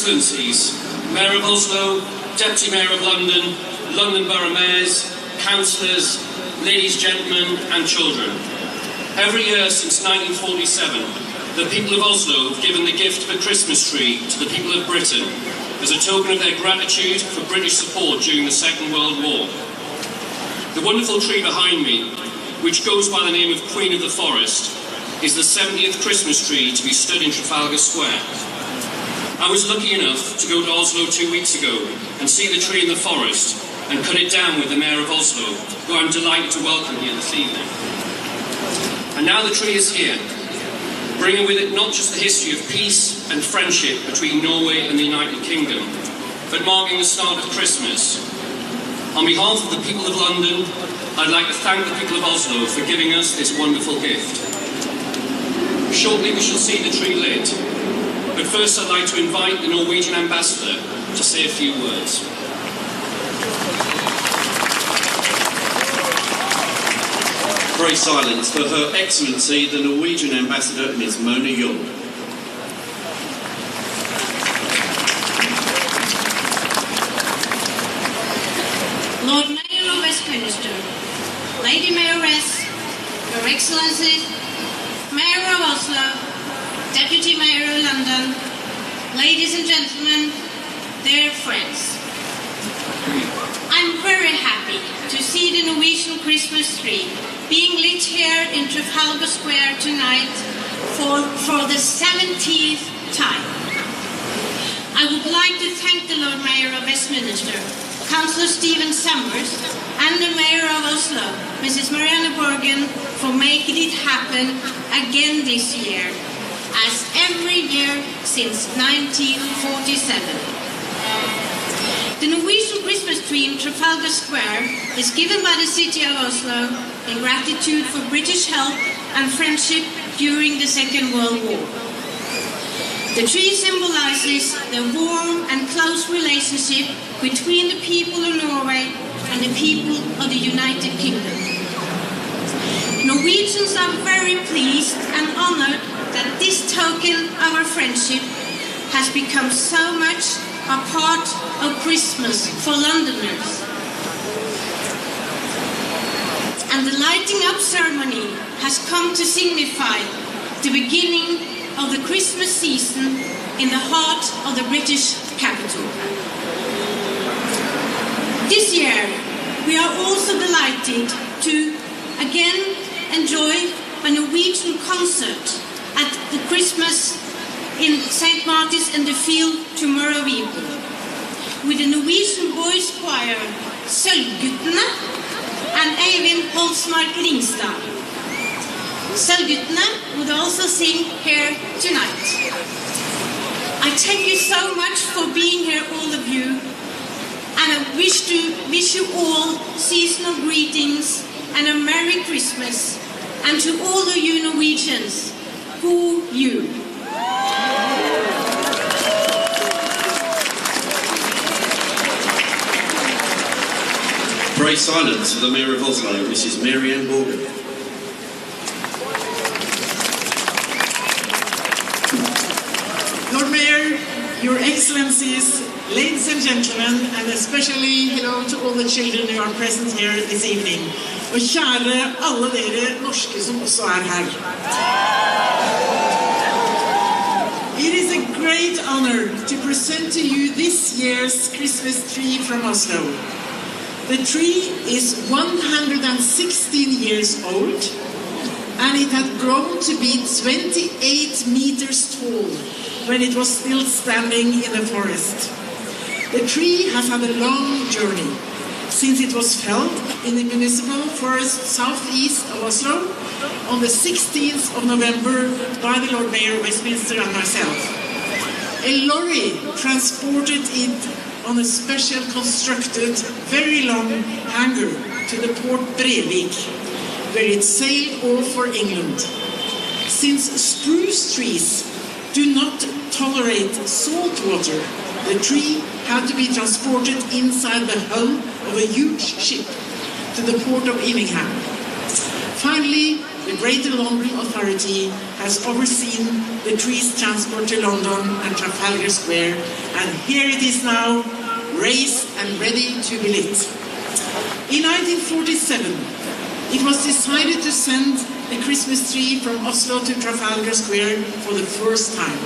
Excellencies, Mayor of Oslo, Deputy Mayor of London, London Borough Mayors, Councillors, ladies, gentlemen and children. Every year since 1947, the people of Oslo have given the gift of a Christmas tree to the people of Britain as a token of their gratitude for British support during the Second World War. The wonderful tree behind me, which goes by the name of Queen of the Forest, is the 70th Christmas tree to be stood in Trafalgar Square. I was lucky enough to go to Oslo 2 weeks ago and see the tree in the forest and cut it down with the Mayor of Oslo, who I'm delighted to welcome here this evening. And now the tree is here, bringing with it not just the history of peace and friendship between Norway and the United Kingdom, but marking the start of Christmas. On behalf of the people of London, I'd like to thank the people of Oslo for giving us this wonderful gift. Shortly we shall see the tree lit, but first I'd like to invite the Norwegian ambassador to say a few words. Pray silence for Her Excellency, the Norwegian ambassador, Ms. Mona Young. Lord Mayor of Westminster, Lady Mayoress, Your Excellency, Mayor of Oslo, Deputy Mayor of London, ladies and gentlemen, dear friends. I'm very happy to see the Norwegian Christmas tree being lit here in Trafalgar Square tonight for the 17th time. I would like to thank the Lord Mayor of Westminster, Councillor Stephen Summers, and the Mayor of Oslo, Mrs. Marianne Borgen, for making it happen again this year, as every year since 1947. The Norwegian Christmas tree in Trafalgar Square is given by the city of Oslo in gratitude for British help and friendship during the Second World War. The tree symbolizes the warm and close relationship between the people of Norway and the people of the United Kingdom. Norwegians are very pleased and honored that this token of our friendship has become so much a part of Christmas for Londoners. And the lighting up ceremony has come to signify the beginning of the Christmas season in the heart of the British capital. This year, we are also delighted to again enjoy a Norwegian concert at the Christmas in St. Martin's in the Field tomorrow evening, with the Norwegian boys choir Sølvguttene and Eivind Holsmark Ringstad. Sølvguttene would also sing here tonight. I thank you so much for being here, all of you, and I wish you all seasonal greetings and a Merry Christmas, and to all of you Norwegians, who you. Pray silence for the Mayor of Oslo, Mrs. Marianne Borgen. Lord Mayor, Your Excellencies, ladies and gentlemen, and especially hello to all the children who are present here this evening. Og kjære alle dere norske som også her. It is a great honor to present to you this year's Christmas tree from Oslo. The tree is 116 years old, and it had grown to be 28 meters tall when it was still standing in the forest. The tree has had a long journey, since it was felled in the municipal forest southeast of Oslo on the 16th of November by the Lord Mayor of Westminster and myself. A lorry transported it on a special constructed, very long hanger to the port Brevik, where it sailed off for England. Since spruce trees do not tolerate salt water, the tree had to be transported inside the hull of a huge ship to the port of Immingham. Finally, the Greater London Authority has overseen the tree's transport to London and Trafalgar Square, and here it is now, raised and ready to be lit. In 1947, it was decided to send a Christmas tree from Oslo to Trafalgar Square for the first time.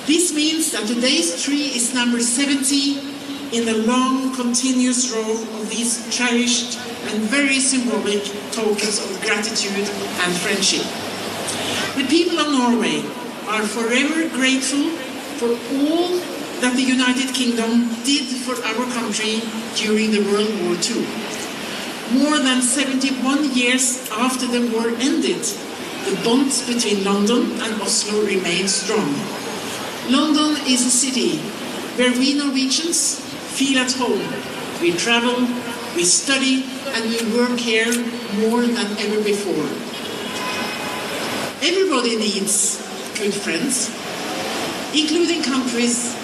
This means that today's tree is number 70 in the long, continuous row of these cherished and very symbolic tokens of gratitude and friendship. The people of Norway are forever grateful for all that the United Kingdom did for our country during the World War II. More than 71 years after the war ended, the bonds between London and Oslo remain strong. London is a city where we Norwegians feel at home. We travel, we study, and we work here more than ever before. Everybody needs good friends, including countries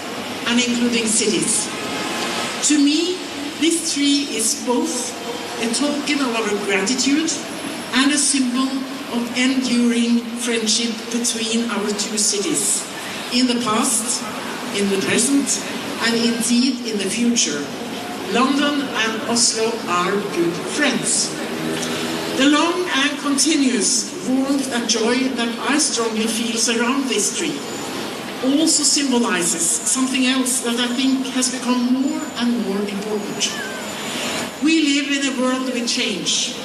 and including cities. To me, this tree is both a token of our gratitude and a symbol of enduring friendship between our two cities, in the past, in the present, and indeed in the future. London and Oslo are good friends. The long and continuous warmth and joy that I strongly feel surround this tree also symbolizes something else that I think has become more and more important. We live in a world with change.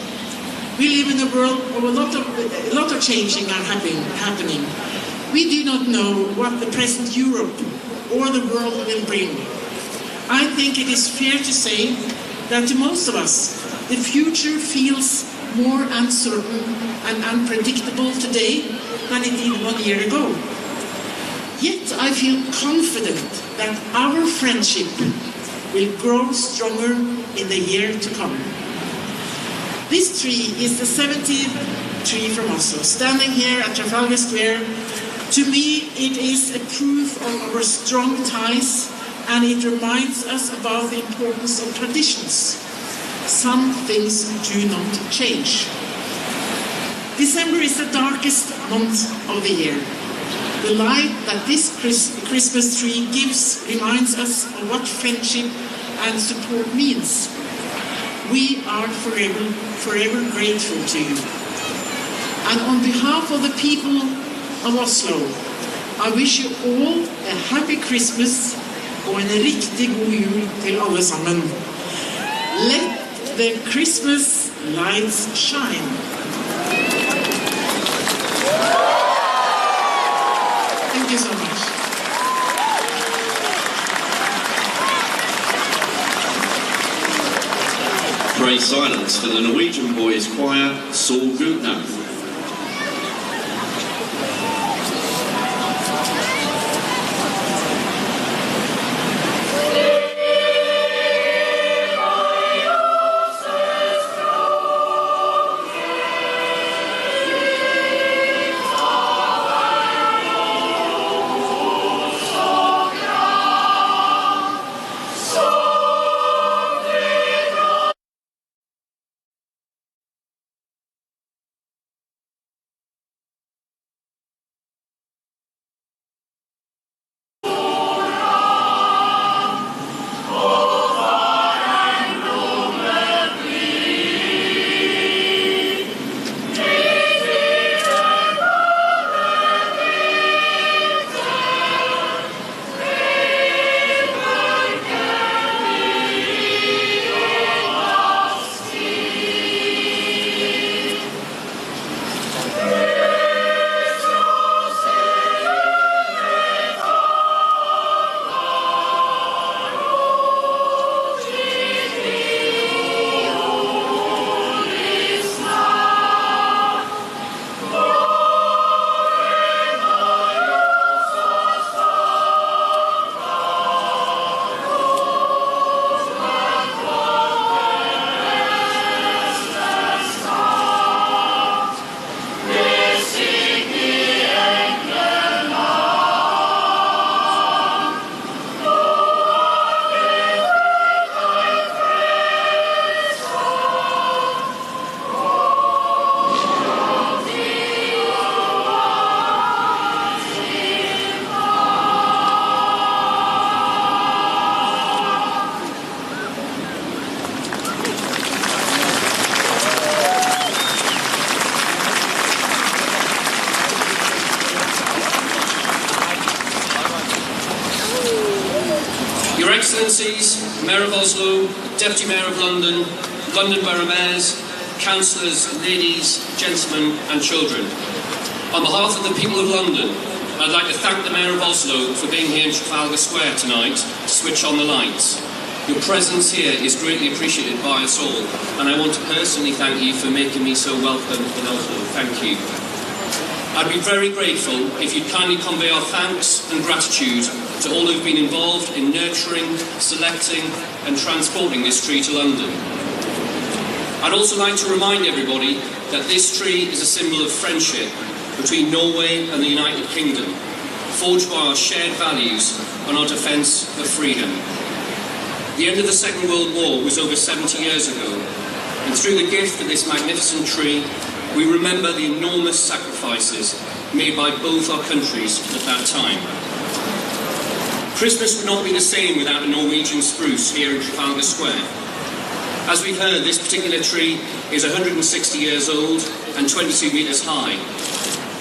We live in a world of a lot of changing are happening. We do not know what the present Europe or the world will bring. I think it is fair to say that to most of us, the future feels more uncertain and unpredictable today than it did 1 year ago. Yet I feel confident that our friendship will grow stronger in the year to come. This tree is the 70th tree from Oslo, standing here at Trafalgar Square. To me, it is a proof of our strong ties, and it reminds us about the importance of traditions. Some things do not change. December is the darkest month of the year. The light that this Christmas tree gives reminds us of what friendship and support means. We are forever grateful to you. And on behalf of the people of Oslo, I wish you all a happy Christmas og en riktig god jul til alle sammen. Let the Christmas lights shine. Thank you so much. Praise silence for the Norwegian Boys Choir, Saul Gutner. Excellencies, Mayor of Oslo, Deputy Mayor of London, London Borough Mayors, councillors, ladies, gentlemen and children. On behalf of the people of London, I'd like to thank the Mayor of Oslo for being here in Trafalgar Square tonight to switch on the lights. Your presence here is greatly appreciated by us all, and I want to personally thank you for making me so welcome in Oslo. Thank you. I'd be very grateful if you'd kindly convey our thanks and gratitude to all who've been involved in nurturing, selecting and transporting this tree to London. I'd also like to remind everybody that this tree is a symbol of friendship between Norway and the United Kingdom, forged by our shared values and our defence of freedom. The end of the Second World War was over 70 years ago, and through the gift of this magnificent tree, we remember the enormous sacrifices made by both our countries at that time. Christmas would not be the same without a Norwegian spruce here in Trafalgar Square. As we've heard, this particular tree is 160 years old and 22 metres high.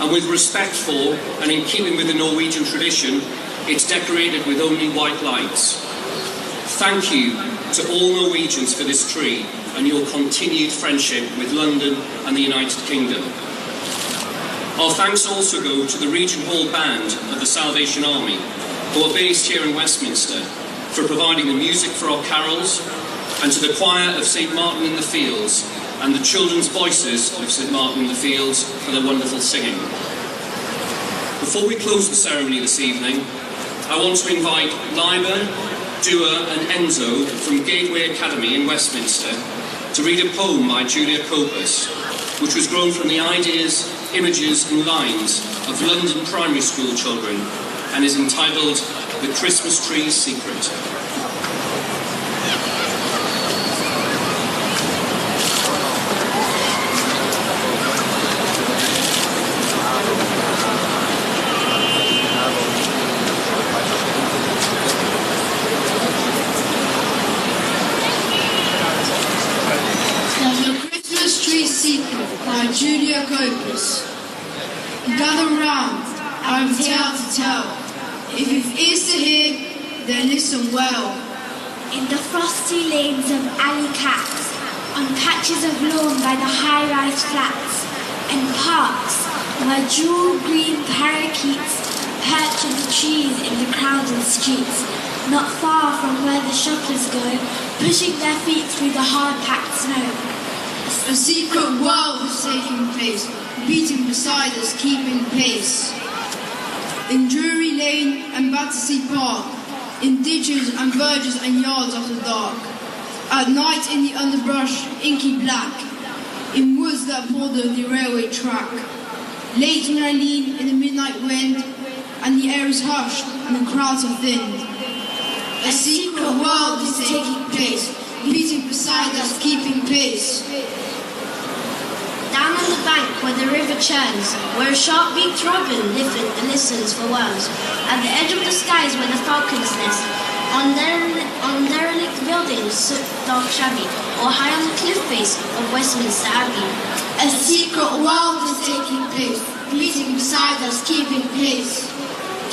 And with respect for, and in keeping with the Norwegian tradition, it's decorated with only white lights. Thank you to all Norwegians for this tree and your continued friendship with London and the United Kingdom. Our thanks also go to the Regent Hall Band of the Salvation Army, who are based here in Westminster, for providing the music for our carols, and to the choir of St Martin in the Fields and the children's voices of St Martin in the Fields for their wonderful singing. Before we close the ceremony this evening, I want to invite Liber, Dua and Enzo from Gateway Academy in Westminster to read a poem by Julia Copus, which was grown from the ideas, images and lines of London primary school children and is entitled The Christmas Tree's Secret. By Julia Copus. Gather round, I have a tale to tell. If you've ears to hear, then listen well. In the frosty lanes of alley cats, on patches of lawn by the high-rise flats, and parks where jewel green parakeets perch on the trees in the crowded streets, not far from where the shoppers go, pushing their feet through the hard-packed snow. A secret world is taking place, beating beside us, keeping pace. In Drury Lane and Battersea Park, in ditches and verges and yards after dark. At night in the underbrush, inky black, in woods that border the railway track. Late when I lean in the midnight wind, and the air is hushed and the crowds are thinned. A secret world is taking place, beating beside us, keeping pace. Down on the bank where the river churns, where a sharp-beaked robin listens for worms, at the edge of the skies where the falcons nest, on derelict buildings dark shabby, or high on the cliff face of Westminster Abbey. A secret world is taking place, beating beside us, keeping pace.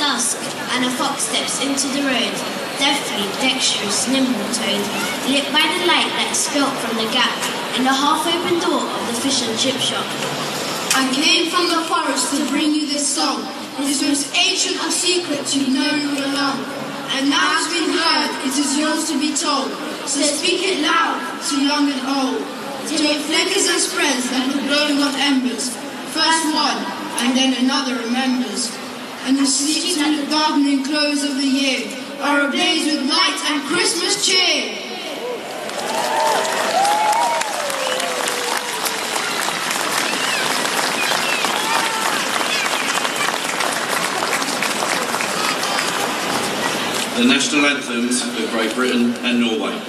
Dusk, and a fox steps into the road, deftly, dexterous, nimble-toed, lit by the light that is spilt from the gap in the half-open door of the fish and chip shop. I came from the forest to bring you this song, this most ancient of secrets you've known all along. And now it's been heard, it is yours to be told, so speak it loud to young and old, till it flickers and spreads like the glowing hot embers. First one, and then another remembers, and the sleeps through the darkening close of the year are ablaze with light and Christmas cheer. The national anthems of Great Britain and Norway.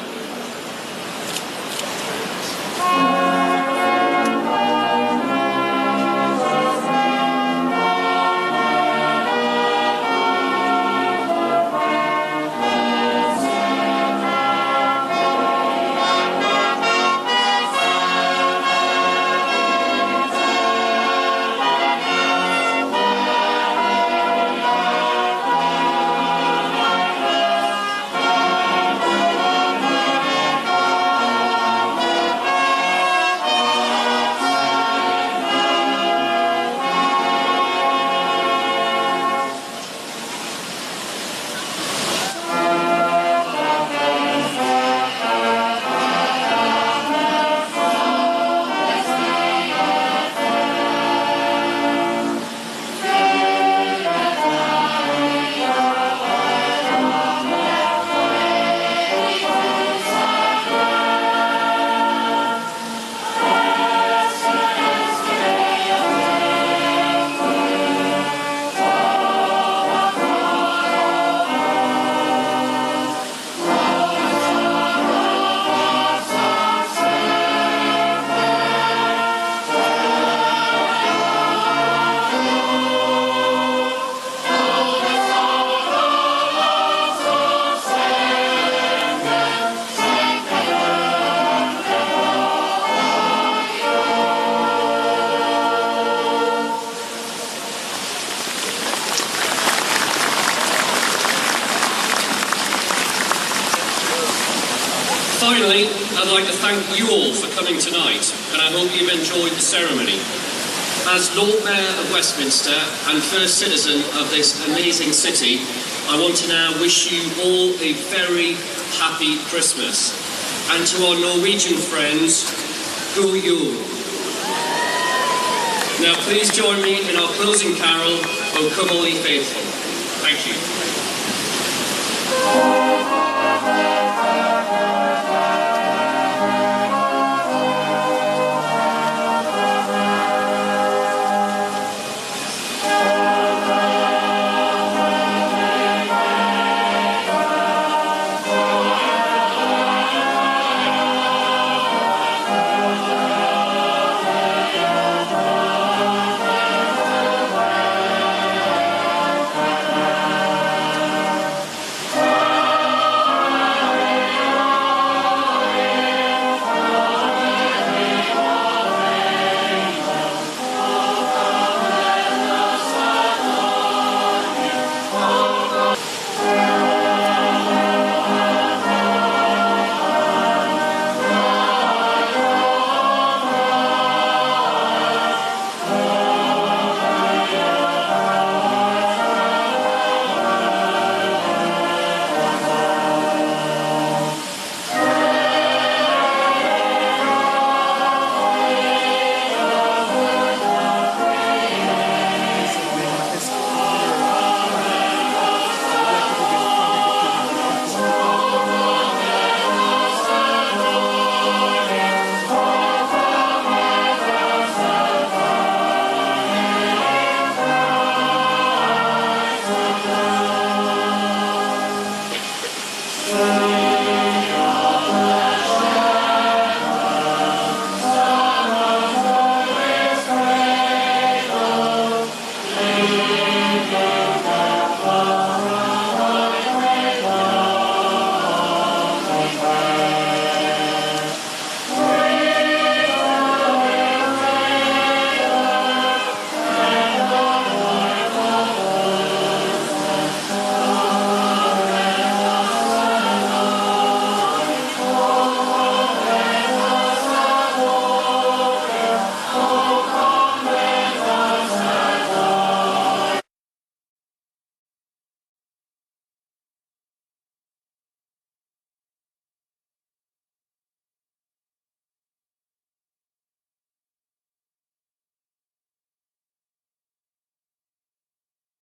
thank you all for coming tonight, and I hope you've enjoyed the ceremony. As Lord Mayor of Westminster and first citizen of this amazing city, I want to now wish you all a very happy Christmas. And to our Norwegian friends, God jul. Now please join me in our closing carol, O Come All Ye Faithful. Thank you.